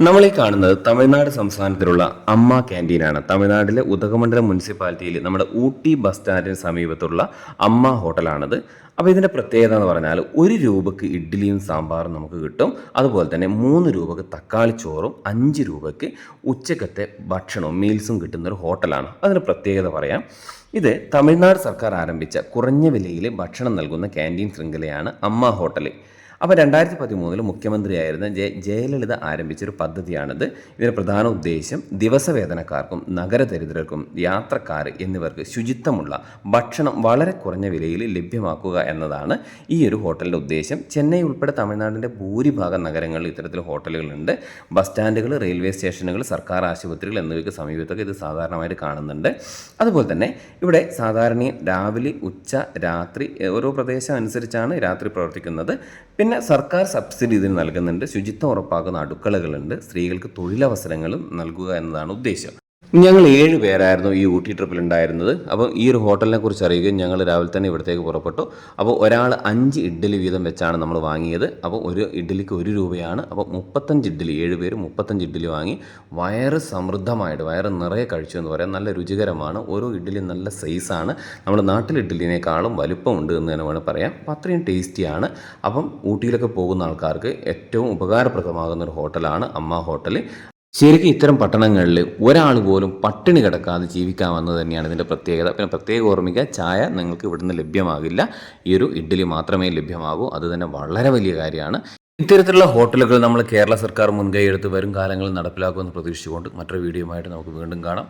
നമ്മൾ ഈ കാണുന്നത് തമിഴ്നാട് സംസ്ഥാനത്തിലുള്ള അമ്മ ക്യാൻറ്റീനാണ്. തമിഴ്നാട്ടിലെ ഉദകമണ്ഡലം മുനിസിപ്പാലിറ്റിയിൽ നമ്മുടെ ഊട്ടി ബസ് സ്റ്റാൻഡിന് സമീപത്തുള്ള അമ്മ ഹോട്ടലാണത്. അപ്പോൾ ഇതിൻ്റെ പ്രത്യേകത എന്ന് പറഞ്ഞാൽ 1 രൂപയ്ക്ക് ഇഡ്ഡലിയും സാമ്പാറും നമുക്ക് കിട്ടും. അതുപോലെ തന്നെ 3 രൂപയ്ക്ക് തക്കാളി ചോറും 5 രൂപയ്ക്ക് ഉച്ചക്കത്തെ ഭക്ഷണവും മീൽസും കിട്ടുന്നൊരു ഹോട്ടലാണ്. അതിന് പ്രത്യേകത പറയാം. ഇത് തമിഴ്നാട് സർക്കാർ ആരംഭിച്ച കുറഞ്ഞ വിലയിൽ ഭക്ഷണം നൽകുന്ന ക്യാൻറ്റീൻ ശൃംഖലയാണ് അമ്മ ഹോട്ടൽ. അപ്പോൾ 2013 മുഖ്യമന്ത്രിയായിരുന്ന ജയലളിത ആരംഭിച്ചൊരു പദ്ധതിയാണിത്. ഇതിൻ്റെ പ്രധാന ഉദ്ദേശം ദിവസവേതനക്കാർക്കും നഗരദരിദ്രർക്കും യാത്രക്കാർ എന്നിവർക്ക് ശുചിത്വമുള്ള ഭക്ഷണം വളരെ കുറഞ്ഞ വിലയിൽ ലഭ്യമാക്കുക എന്നതാണ് ഈ ഒരു ഹോട്ടലിൻ്റെ ഉദ്ദേശം. ചെന്നൈ ഉൾപ്പെടെ തമിഴ്നാടിൻ്റെ ഭൂരിഭാഗം നഗരങ്ങളിൽ ഇത്തരത്തിൽ ഹോട്ടലുകളുണ്ട്. ബസ് സ്റ്റാൻഡുകൾ, റെയിൽവേ സ്റ്റേഷനുകൾ, സർക്കാർ ആശുപത്രികൾ എന്നിവയ്ക്ക് സമീപത്തൊക്കെ ഇത് സാധാരണമായിട്ട് കാണുന്നുണ്ട്. അതുപോലെ തന്നെ ഇവിടെ സാധാരണ രാവിലെ, ഉച്ച, രാത്രി ഓരോ പ്രദേശം അനുസരിച്ചാണ് രാത്രി പ്രവർത്തിക്കുന്നത്. പിന്നെ സർക്കാർ സബ്സിഡി ഇതിന് നൽകുന്നുണ്ട്. ശുചിത്വം ഉറപ്പാക്കുന്ന അടുക്കളകളുണ്ട്. സ്ത്രീകൾക്ക് തൊഴിലവസരങ്ങളും നൽകുക എന്നതാണ് ഉദ്ദേശം. ഞങ്ങൾ 7 പേരായിരുന്നു ഈ ഊട്ടി ട്രിപ്പിലുണ്ടായിരുന്നത്. അപ്പോൾ ഈ ഒരു ഹോട്ടലിനെ കുറിച്ച് അറിയുകയും ഞങ്ങൾ രാവിലെ തന്നെ ഇവിടത്തേക്ക് പുറപ്പെട്ടു. അപ്പോൾ ഒരാൾ 5 ഇഡ്ഡലി വീതം വെച്ചാണ് നമ്മൾ വാങ്ങിയത്. അപ്പോൾ ഒരു ഇഡ്ഡലിക്ക് 1 രൂപയാണ്. അപ്പോൾ 35 ഇഡ്ഡലി, 7 പേര് 35 ഇഡ്ഡലി വാങ്ങി വയറ് സമൃദ്ധമായിട്ട് വയറ് നിറയെ കഴിച്ചു എന്ന് പറയാം. നല്ല രുചികരമാണ്. ഓരോ ഇഡ്ഡലി നല്ല സൈസാണ്. നമ്മുടെ നാട്ടിൽ ഇഡ്ഡലിനേക്കാളും വലുപ്പമുണ്ട് എന്ന് തന്നെ വേണം പറയാം. അപ്പോൾ അത്രയും ടേസ്റ്റിയാണ്. അപ്പം ഊട്ടിയിലൊക്കെ പോകുന്ന ആൾക്കാർക്ക് ഏറ്റവും ഉപകാരപ്രദമാകുന്ന ഒരു ഹോട്ടലാണ് അമ്മ ഹോട്ടൽ. ശരിക്കും ഇത്തരം പട്ടണങ്ങളിൽ ഒരാൾ പോലും പട്ടിണി കിടക്കാതെ ജീവിക്കാമെന്ന് തന്നെയാണ് ഇതിൻ്റെ പ്രത്യേകത. പിന്നെ പ്രത്യേകം ഓർമ്മിക്കുക, ചായ നിങ്ങൾക്ക് ഇവിടുന്ന് ലഭ്യമാകില്ല. ഈ ഒരു ഇഡ്ഡലി മാത്രമേ ലഭ്യമാകൂ. അത് തന്നെ വളരെ വലിയ കാര്യമാണ്. ഇത്തരത്തിലുള്ള ഹോട്ടലുകൾ നമ്മൾ കേരള സർക്കാർ മുൻകൈ എടുത്ത് വരും കാലങ്ങളിൽ നടപ്പിലാക്കുമെന്ന് പ്രതീക്ഷിച്ചുകൊണ്ട് മറ്റൊരു വീഡിയോയുമായിട്ട് നമുക്ക് വീണ്ടും കാണാം.